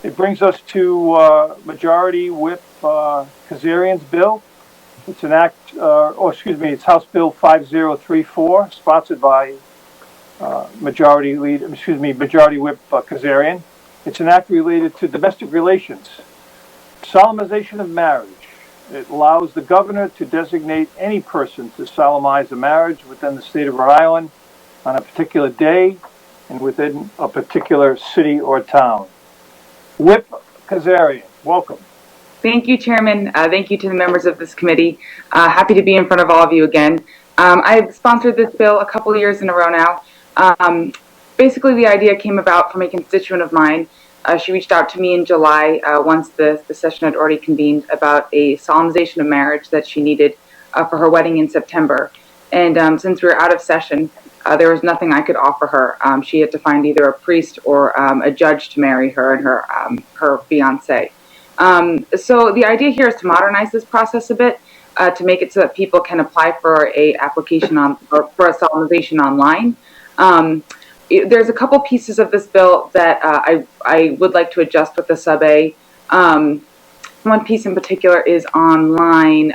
It brings us to Majority Whip Kazarian's bill. It's an it's House Bill 5034, sponsored by Majority Whip Kazarian. It's an act related to domestic relations, solemnization of marriage. It allows the governor to designate any person to solemnize a marriage within the state of Rhode Island on a particular day and within a particular city or town. Whip Kazarian, welcome. Thank you, Chairman. Thank you to the members of this committee. Happy to be in front of all of you again. I've sponsored this bill a couple of years in a row now. Basically, the idea came about from a constituent of mine. She reached out to me in July, once the session had already convened, about a solemnization of marriage that she needed for her wedding in September. And since we were out of session, there was nothing I could offer her. She had to find either a priest or a judge to marry her and her fiancé. So the idea here is to modernize this process a bit, to make it so that people can apply for a application for a solemnization online. There's a couple pieces of this bill that I would like to adjust with the sub A. One piece in particular is on line.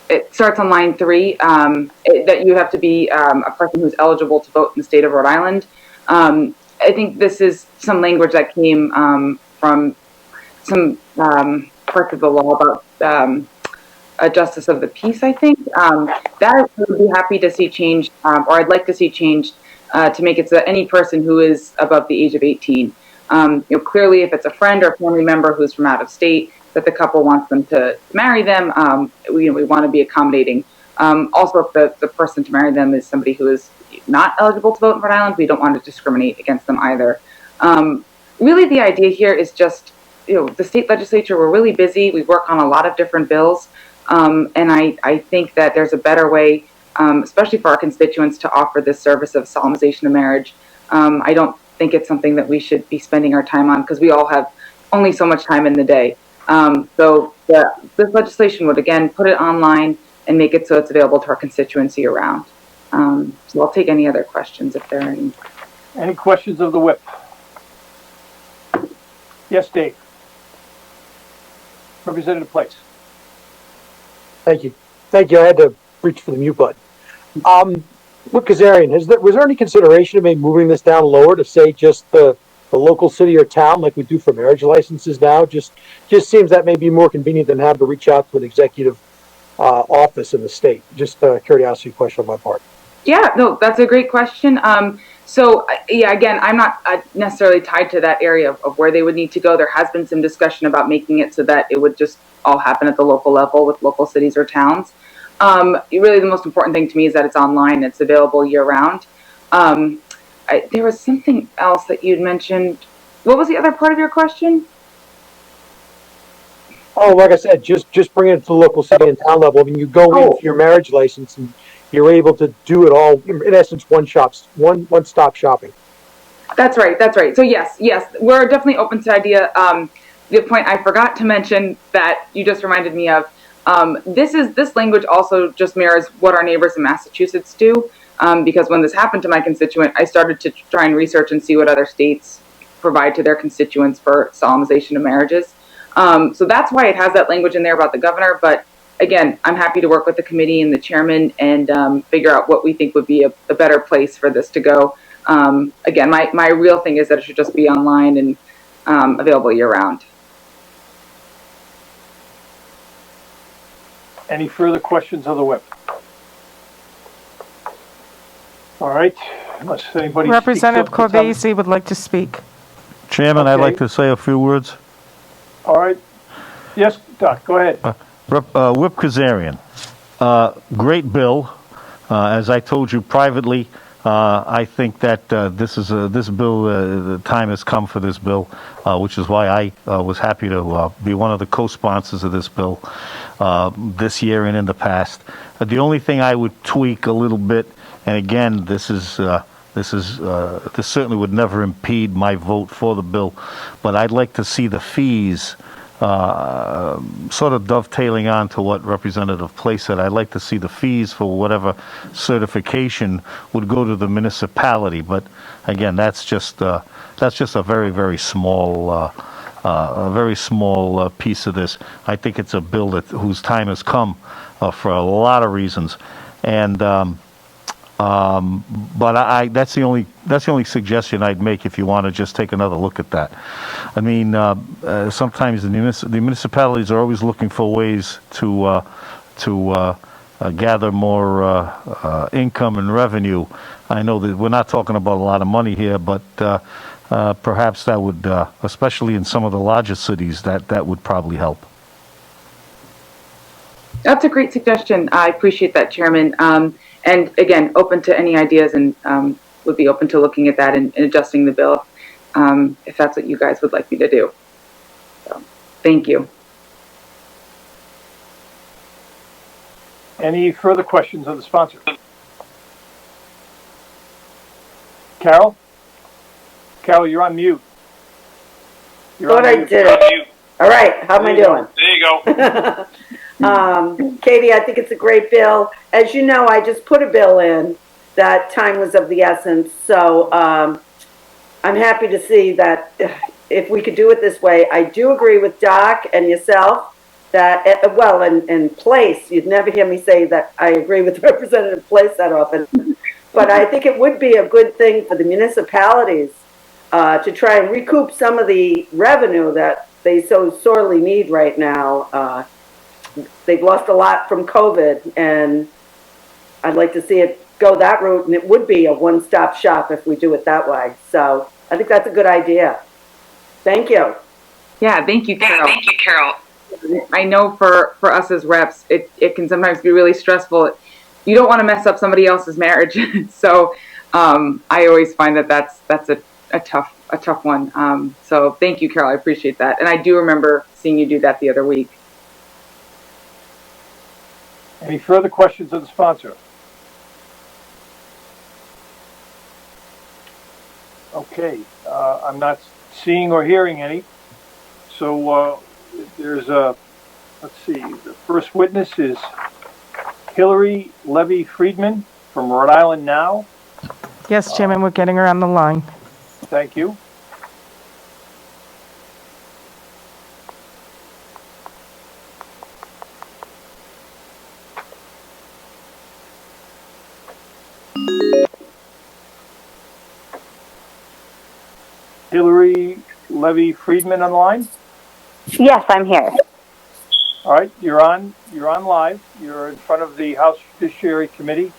It starts on line 3, that you have to be a person who's eligible to vote in the state of Rhode Island. I think this is some language that came from some part of the law about a justice of the peace, I think. That I would be happy to see changed, or I'd like to see changed to make it so that any person who is above the age of 18, clearly if it's a friend or family member who's from out of state, that the couple wants them to marry them, we want to be accommodating. Also, if the person to marry them is somebody who is not eligible to vote in Rhode Island, we don't want to discriminate against them either. Really, the idea here is just, the state legislature, we're really busy. We work on a lot of different bills. And I think that there's a better way, especially for our constituents, to offer this service of solemnization of marriage. I don't think it's something that we should be spending our time on because we all have only so much time in the day. So this legislation would, again, put it online and make it so it's available to our constituency around. So I'll take any other questions if there are any. Any questions of the whip? Yes, Dave. Representative Place. Thank you. I had to reach for the mute button. Whip Kazarian, was there any consideration of maybe moving this down lower to say just the local city or town like we do for marriage licenses now? Just seems that may be more convenient than having to reach out to an executive office in the state. Just a curiosity question on my part. Yeah, no, that's a great question. So, again, I'm not necessarily tied to that area of where they would need to go. There has been some discussion about making it so that it would just all happen at the local level with local cities or towns. Really, the most important thing to me is that it's online. It's available year-round. There was something else that you'd mentioned. What was the other part of your question? Oh, like I said, just bring it to the local city and town level. I mean, you go in for your marriage license and you're able to do it all, in essence, one-stop shopping. That's right. So yes, we're definitely open to the idea. The point I forgot to mention that you just reminded me of, this language also just mirrors what our neighbors in Massachusetts do, because when this happened to my constituent, I started to try and research and see what other states provide to their constituents for solemnization of marriages. So that's why it has that language in there about the governor, but again, I'm happy to work with the committee and the chairman and figure out what we think would be a better place for this to go. Again, my real thing is that it should just be online and available year-round. Any further questions of the whip? All right, unless anybody. Representative Corvese would like to speak. Chairman, okay. I'd like to say a few words. All right. Yes, Doc, go ahead. Whip Kazarian, great bill. As I told you privately, I think that this bill, the time has come for this bill, which is why I was happy to be one of the co-sponsors of this bill this year and in the past. The only thing I would tweak a little bit, and again, this certainly would never impede my vote for the bill, but I'd like to see the fees sort of dovetailing on to what Representative Play said, I'd like to see the fees for whatever certification would go to the municipality. But again, that's just a very, very small piece of this. I think it's a bill whose time has come for a lot of reasons, and but that's the only suggestion I'd make if you want to just take another look at that. I mean, sometimes the municipalities are always looking for ways to gather more income and revenue. I know that we're not talking about a lot of money here, but perhaps that would, especially in some of the larger cities, that would probably help. That's a great suggestion. I appreciate that, Chairman. And again, open to any ideas, and would be open to looking at that and adjusting the bill if that's what you guys would like me to do. So, thank you. Any further questions of the sponsor? Carol? Carol, you're on mute. Thought I did it. All right, how am I doing? There you go. Katie, I think it's a great bill. As you know, I just put a bill in that time was of the essence. So I'm happy to see that if we could do it this way. I do agree with Doc and yourself that, well, in Place, you'd never hear me say that I agree with Representative Place that often. But I think it would be a good thing for the municipalities to try and recoup some of the revenue that they so sorely need right now. They've lost a lot from COVID, and I'd like to see it go that route, and it would be a one-stop shop if we do it that way. So I think that's a good idea. Thank you. Yeah, thank you, Carol. I know for us as reps, it can sometimes be really stressful. You don't want to mess up somebody else's marriage. So I always find that that's a tough one. So thank you, Carol. I appreciate that. And I do remember seeing you do that the other week. Any further questions of the sponsor? Okay, I'm not seeing or hearing any. So there's let's see, the first witness is Hillary Levy Friedman from Rhode Island now. Yes, Chairman, we're getting her on the line. Thank you. Hillary Levy Friedman on the line? Yes, I'm here. All right, you're on live. You're in front of the House Judiciary Committee.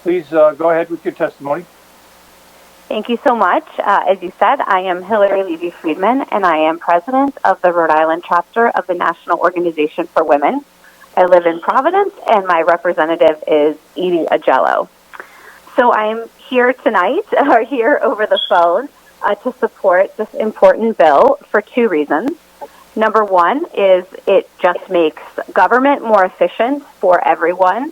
Please go ahead with your testimony. Thank you so much. As you said, I am Hillary Levy Friedman, and I am president of the Rhode Island chapter of the National Organization for Women. I live in Providence, and my representative is Edie Agello. So I'm here tonight, or here over the phone, to support this important bill for two reasons. Number one is it just makes government more efficient for everyone,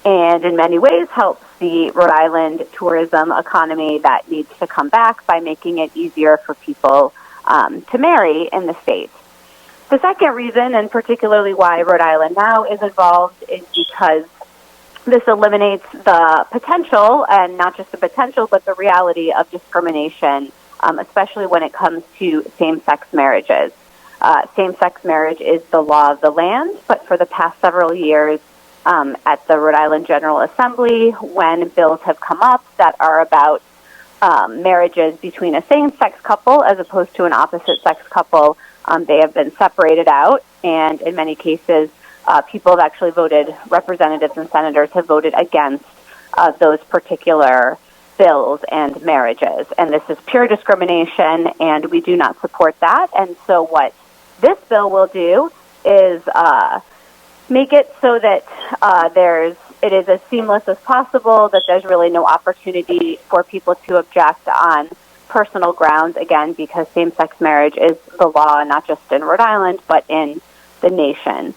and in many ways helps the Rhode Island tourism economy that needs to come back by making it easier for people to marry in the state. The second reason, and particularly why Rhode Island Now is involved, is because this eliminates the potential, and not just the potential, but the reality of discrimination, especially when it comes to same-sex marriages. Same-sex marriage is the law of the land, but for the past several years at the Rhode Island General Assembly, when bills have come up that are about marriages between a same-sex couple as opposed to an opposite-sex couple, they have been separated out, and in many cases, people have actually voted, representatives and senators have voted against those particular bills and marriages. And this is pure discrimination, and we do not support that. And so what this bill will do is make it so that it is as seamless as possible, that there's really no opportunity for people to object on personal grounds, again, because same-sex marriage is the law, not just in Rhode Island, but in the nation.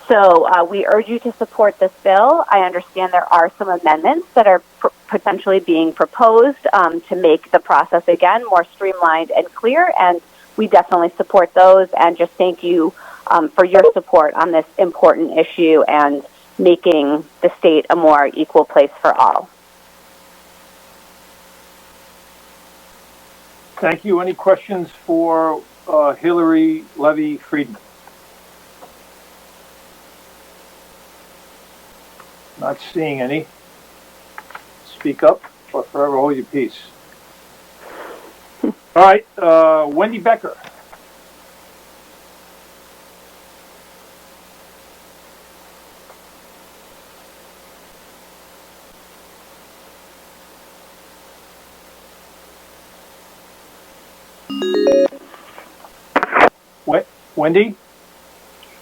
So we urge you to support this bill. I understand there are some amendments that are potentially being proposed to make the process, again, more streamlined and clear, and we definitely support those, and just thank you for your support on this important issue and making the state a more equal place for all. Thank you. Any questions for Hillary Levy Friedman? Not seeing any. Speak up or forever hold your peace. All right, Wendy Becker. Wendy?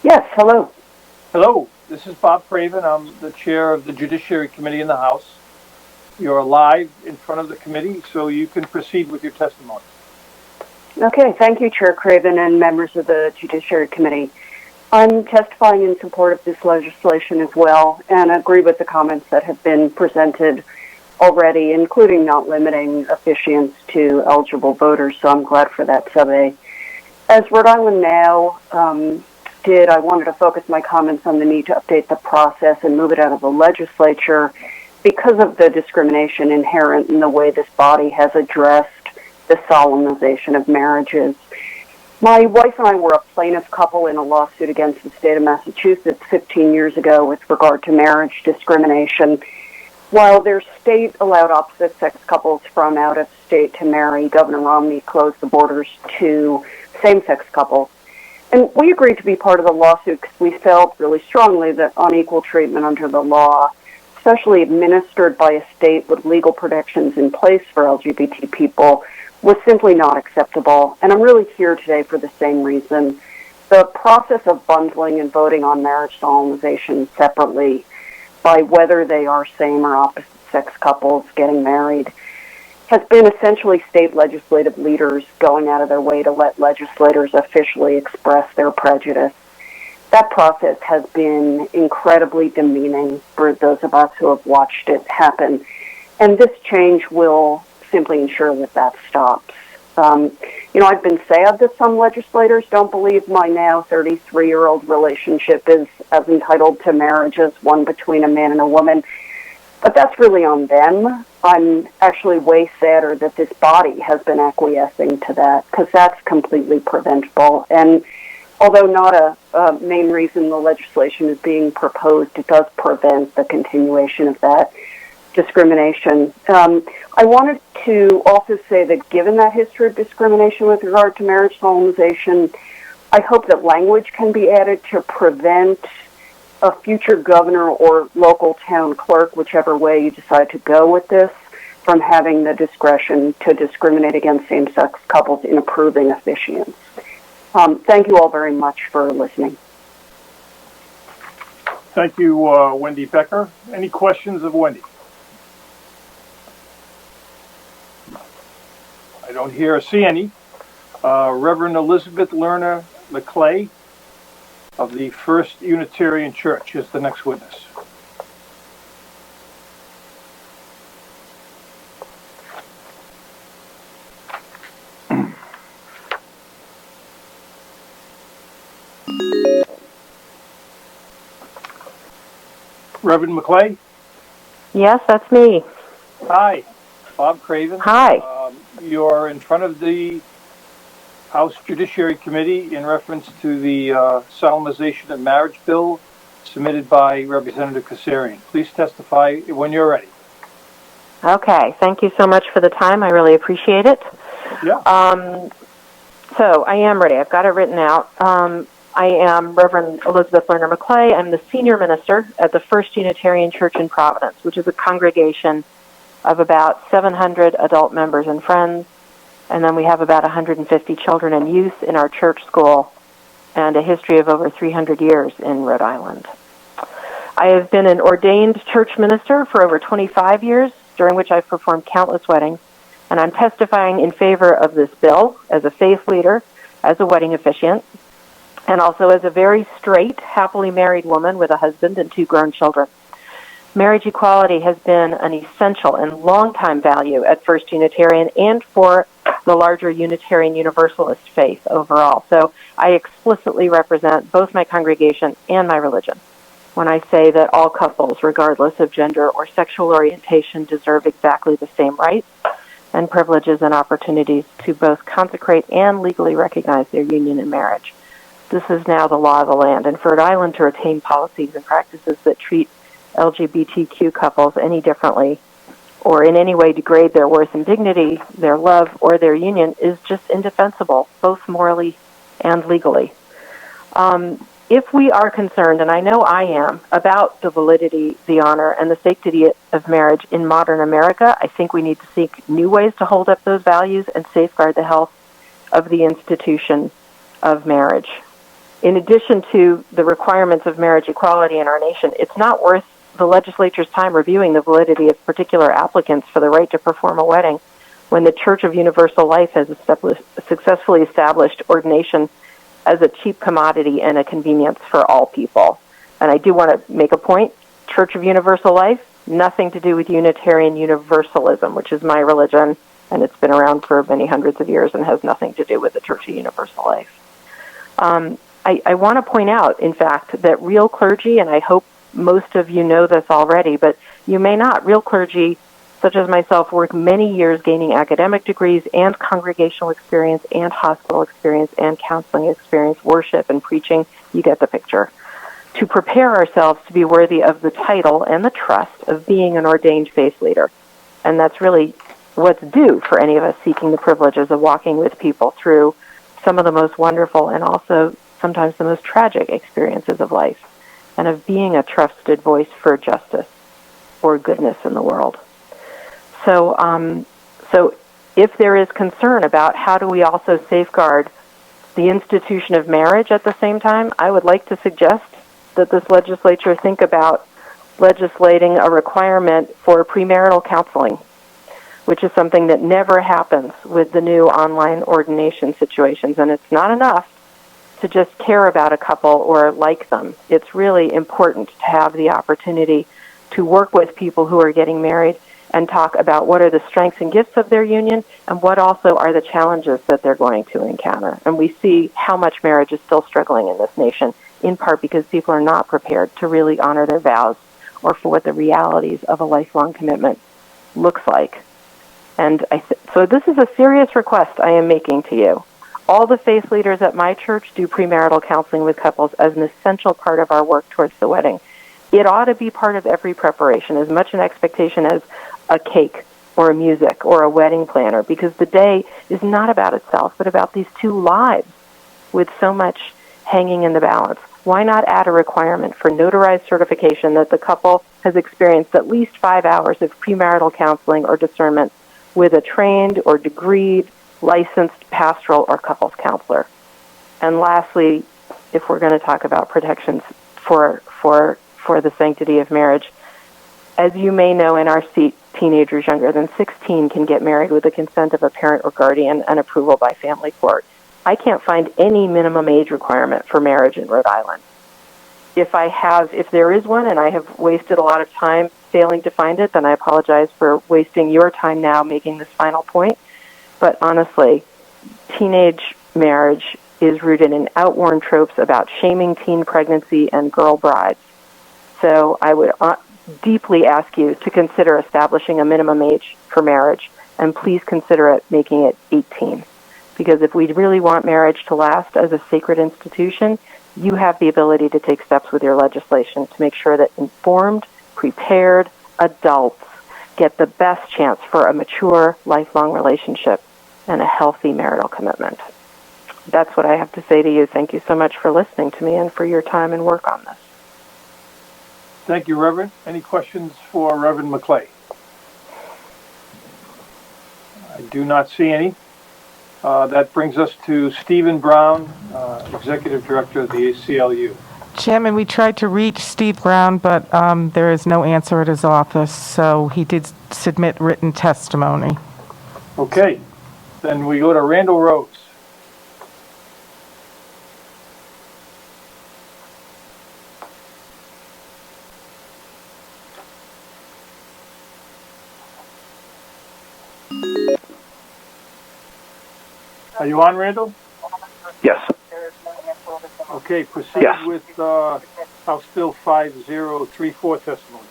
Yes, hello. Hello, this is Bob Craven. I'm the chair of the Judiciary Committee in the House. You're live in front of the committee, so you can proceed with your testimony. Okay, thank you, Chair Craven and members of the Judiciary Committee. I'm testifying in support of this legislation as well, and agree with the comments that have been presented already, including not limiting officiants to eligible voters, so I'm glad for that sub-A. As Rhode Island Now did, I wanted to focus my comments on the need to update the process and move it out of the legislature because of the discrimination inherent in the way this body has addressed the solemnization of marriages. My wife and I were a plaintiff couple in a lawsuit against the state of Massachusetts 15 years ago with regard to marriage discrimination. While their state allowed opposite-sex couples from out of state to marry, Governor Romney closed the borders to same-sex couples. And we agreed to be part of the lawsuit because we felt really strongly that unequal treatment under the law, especially administered by a state with legal protections in place for LGBT people, was simply not acceptable. And I'm really here today for the same reason. The process of bundling and voting on marriage solemnization separately by whether they are same or opposite-sex couples getting married has been essentially state legislative leaders going out of their way to let legislators officially express their prejudice. That process has been incredibly demeaning for those of us who have watched it happen. And this change will simply ensure that that stops. I've been sad that some legislators don't believe my now 33-year-old relationship is as entitled to marriage as one between a man and a woman. But that's really on them. I'm actually way sadder that this body has been acquiescing to that, because that's completely preventable. And although not a main reason the legislation is being proposed, it does prevent the continuation of that discrimination. I wanted to also say that given that history of discrimination with regard to marriage solemnization, I hope that language can be added to prevent a future governor or local town clerk, whichever way you decide to go with this, from having the discretion to discriminate against same-sex couples in approving officiants. Thank you all very much for listening. Thank you, Wendy Becker. Any questions of Wendy? I don't hear or see any. Reverend Elizabeth Lerner Maclay of the First Unitarian Church is the next witness. Reverend Maclay? Yes, that's me. Hi, Bob Craven. Hi. You're in front of the House Judiciary Committee in reference to the solemnization of marriage bill submitted by Representative Kazarian. Please testify when you're ready. Okay, thank you so much for the time. I really appreciate it. Yeah. So I am ready. I've got it written out. I am Reverend Elizabeth Lerner Maclay. I'm the senior minister at the First Unitarian Church in Providence, which is a congregation of about 700 adult members and friends. And then we have about 150 children and youth in our church school and a history of over 300 years in Rhode Island. I have been an ordained church minister for over 25 years, during which I've performed countless weddings. And I'm testifying in favor of this bill as a faith leader, as a wedding officiant, and also as a very straight, happily married woman with a husband and 2 grown children. Marriage equality has been an essential and long-time value at First Unitarian and for the larger Unitarian Universalist faith overall. So I explicitly represent both my congregation and my religion when I say that all couples, regardless of gender or sexual orientation, deserve exactly the same rights and privileges and opportunities to both consecrate and legally recognize their union in marriage. This is now the law of the land, and for Rhode Island to retain policies and practices that treat LGBTQ couples any differently or in any way degrade their worth and dignity, their love, or their union is just indefensible, both morally and legally. If we are concerned, and I know I am, about the validity, the honor, and the sanctity of marriage in modern America, I think we need to seek new ways to hold up those values and safeguard the health of the institution of marriage. In addition to the requirements of marriage equality in our nation, it's not worth the legislature's time reviewing the validity of particular applicants for the right to perform a wedding when the Church of Universal Life has successfully established ordination as a cheap commodity and a convenience for all people. And I do want to make a point. Church of Universal Life, nothing to do with Unitarian Universalism, which is my religion, and it's been around for many hundreds of years and has nothing to do with the Church of Universal Life. I want to point out, in fact, that real clergy, and I hope most of you know this already, but you may not, real clergy, such as myself, work many years gaining academic degrees and congregational experience and hospital experience and counseling experience, worship and preaching. You get the picture. To prepare ourselves to be worthy of the title and the trust of being an ordained faith leader. And that's really what's due for any of us seeking the privileges of walking with people through some of the most wonderful and also sometimes the most tragic experiences of life, and of being a trusted voice for justice or goodness in the world. So if there is concern about how do we also safeguard the institution of marriage at the same time, I would like to suggest that this legislature think about legislating a requirement for premarital counseling, which is something that never happens with the new online ordination situations. And it's not enough to just care about a couple or like them. It's really important to have the opportunity to work with people who are getting married and talk about what are the strengths and gifts of their union and what also are the challenges that they're going to encounter. And we see how much marriage is still struggling in this nation, in part because people are not prepared to really honor their vows or for what the realities of a lifelong commitment looks like. And so this is a serious request I am making to you. All the faith leaders at my church do premarital counseling with couples as an essential part of our work towards the wedding. It ought to be part of every preparation, as much an expectation as a cake or a music or a wedding planner, because the day is not about itself, but about these two lives with so much hanging in the balance. Why not add a requirement for notarized certification that the couple has experienced at least 5 hours of premarital counseling or discernment with a trained or degreed, licensed pastoral or couples counselor? And lastly, if we're going to talk about protections for the sanctity of marriage, as you may know, in our seat, teenagers younger than 16 can get married with the consent of a parent or guardian and approval by family court. I can't find any minimum age requirement for marriage in Rhode Island. If there is one, and I have wasted a lot of time failing to find it, then I apologize for wasting your time now making this final point. But honestly, teenage marriage is rooted in outworn tropes about shaming teen pregnancy and girl brides. So I would deeply ask you to consider establishing a minimum age for marriage, and please consider making it 18. Because if we really want marriage to last as a sacred institution, you have the ability to take steps with your legislation to make sure that informed, prepared adults get the best chance for a mature, lifelong relationship and a healthy marital commitment. That's what I have to say to you. Thank you so much for listening to me and for your time and work on this. Thank you, Reverend. Any questions for Reverend Maclay? I do not see any. That brings us to Stephen Brown, Executive Director of the ACLU. Chairman, we tried to reach Steve Brown, but there is no answer at his office, so he did submit written testimony. Okay, then we go to Randall Rose. Are you on, Randall? Yes. Okay, proceed Yes. with House Bill 5034 testimony.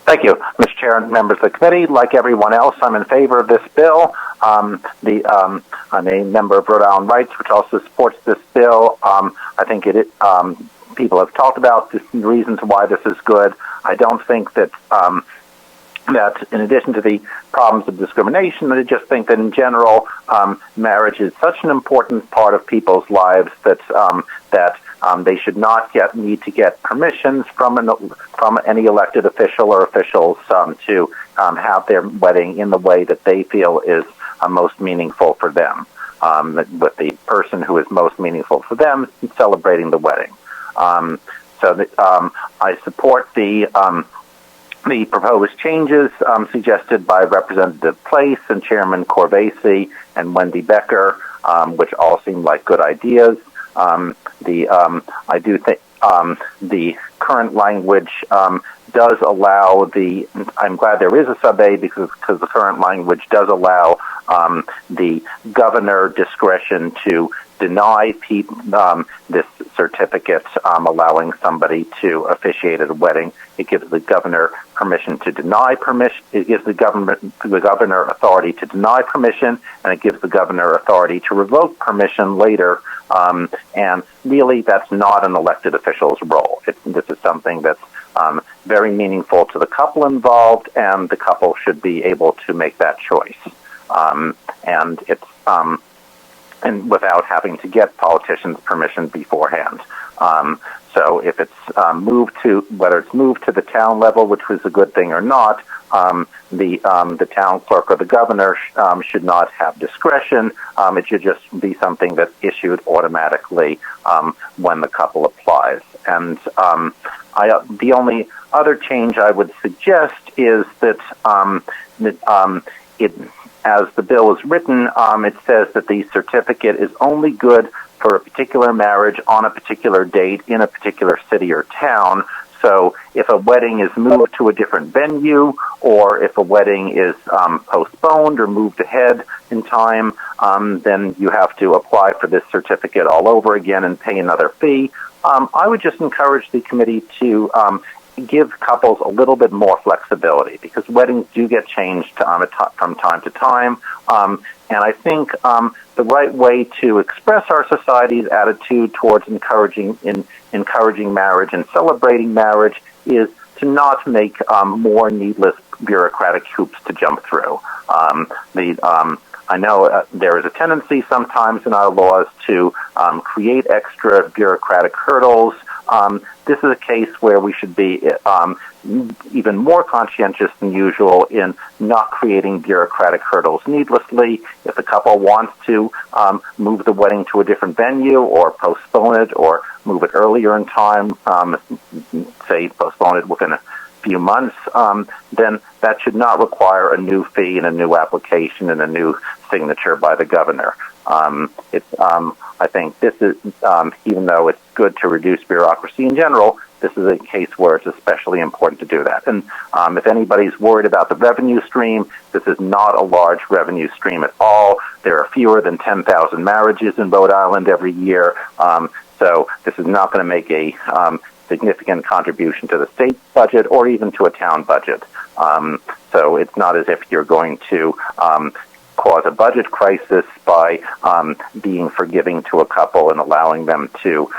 Thank you, Mr. Chair and members of the committee. Like everyone else, I'm in favor of this bill. I'm a member of Rhode Island Rights, which also supports this bill. I think people have talked about the reasons why this is good. I don't think that that in addition to the problems of discrimination, I just think that in general, marriage is such an important part of people's lives that they should not need to get permissions from any elected official or officials to have their wedding in the way that they feel is most meaningful for them, with the person who is most meaningful for them celebrating the wedding. I support the proposed changes suggested by Representative Place and Chairman Corvese and Wendy Becker, which all seem like good ideas. I do think the current language does allow I'm glad there is a sub-A because the current language does allow the governor discretion to deny this certificate, allowing somebody to officiate at a wedding. It gives the governor permission to deny permission. It gives the governor authority to deny permission, and it gives the governor authority to revoke permission later. And really, that's not an elected official's role. This is something that's very meaningful to the couple involved, and the couple should be able to make that choice. And without having to get politicians' permission beforehand. So if it's whether it's moved to the town level, which was a good thing or not, the town clerk or the governor should not have discretion. It should just be something that's issued automatically when the couple applies. And the only other change I would suggest is that as the bill is written, it says that the certificate is only good for a particular marriage on a particular date in a particular city or town. So if a wedding is moved to a different venue, or if a wedding is postponed or moved ahead in time, then you have to apply for this certificate all over again and pay another fee. I would just encourage the committee to give couples a little bit more flexibility, because weddings do get changed from time to time. And I think the right way to express our society's attitude towards encouraging marriage and celebrating marriage is to not make more needless bureaucratic hoops to jump through. I know there is a tendency sometimes in our laws to create extra bureaucratic hurdles. This is a case where we should be even more conscientious than usual in not creating bureaucratic hurdles needlessly. If the couple wants to move the wedding to a different venue or postpone it or move it earlier in time, say postpone it within a few months, then that should not require a new fee and a new application and a new signature by the governor. I think this is, even though it's good to reduce bureaucracy in general, this is a case where it's especially important to do that. And if anybody's worried about the revenue stream, this is not a large revenue stream at all. There are fewer than 10,000 marriages in Rhode Island every year, so this is not going to make a significant contribution to the state budget or even to a town budget. So it's not as if you're going to cause a budget crisis by being forgiving to a couple and allowing them to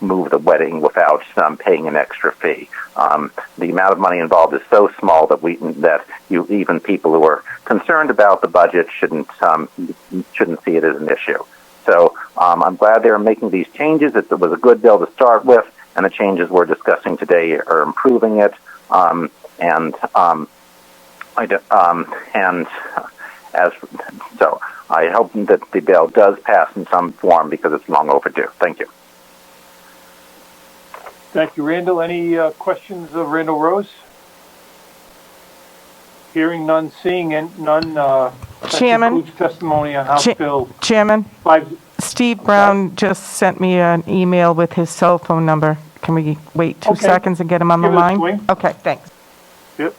move the wedding without paying an extra fee. The amount of money involved is so small that even people who are concerned about the budget shouldn't see it as an issue. So I'm glad they're making these changes. It was a good bill to start with, and the changes we're discussing today are improving it. So I hope that the bill does pass in some form because it's long overdue. Thank you. Thank you, Randall. Any questions of Randall Rose? Hearing none, seeing none. Chairman? That concludes testimony on House Bill. Chairman? 5. Steve Brown just sent me an email with his cell phone number. Can we wait 2 seconds and get him on the Give it a line? swing. Okay, thanks. Yep.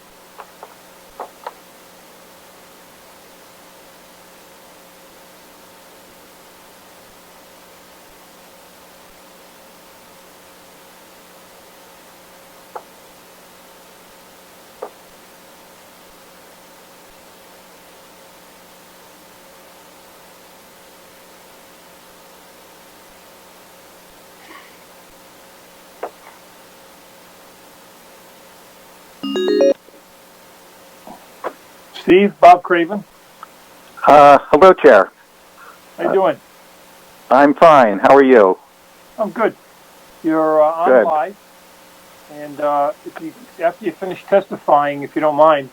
Steve, Bob Craven. Hello, Chair. How you doing? I'm fine. How are you? I'm good. You're on Good. live, and after you finish testifying, if you don't mind,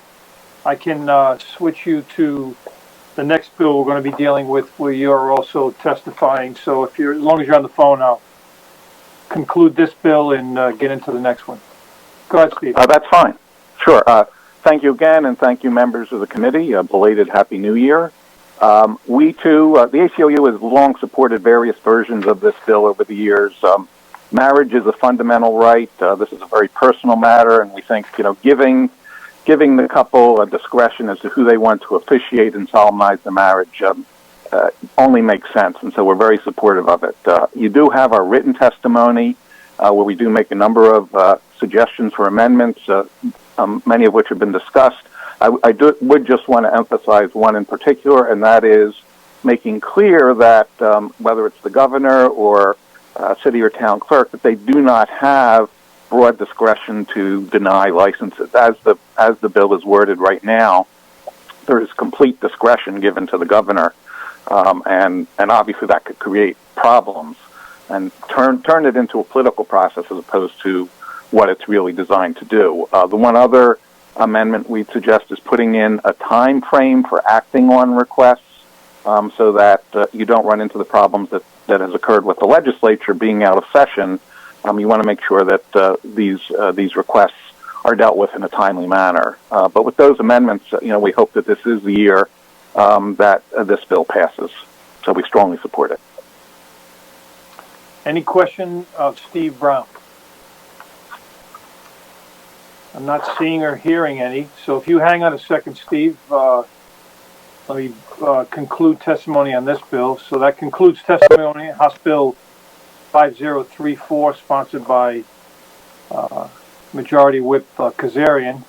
I can switch you to the next bill we're going to be dealing with, where you're also testifying. So as long as you're on the phone, I'll conclude this bill and get into the next one. Go ahead, Steve. That's fine. Sure. Thank you again, and thank you, members of the committee. Belated Happy New Year. We too, the ACLU has long supported various versions of this bill over the years. Marriage is a fundamental right. This is a very personal matter, and we think, giving the couple a discretion as to who they want to officiate and solemnize the marriage only makes sense, and so we're very supportive of it. You do have our written testimony, where we do make a number of suggestions for amendments, many of which have been discussed. I would just want to emphasize one in particular, and that is making clear that whether it's the governor or city or town clerk, that they do not have broad discretion to deny licenses. As the bill is worded right now, there is complete discretion given to the governor, and obviously that could create problems and turn it into a political process as opposed to what it's really designed to do. The one other amendment we'd suggest is putting in a time frame for acting on requests, so that you don't run into the problems that has occurred with the legislature being out of session. You want to make sure that these requests are dealt with in a timely manner. But with those amendments, we hope that this is the year that this bill passes. So we strongly support it. Any question of Steve Brown? I'm not seeing or hearing any. So if you hang on a second, Steve, let me conclude testimony on this bill. So that concludes testimony on House Bill 5034, sponsored by Majority Whip Kazarian.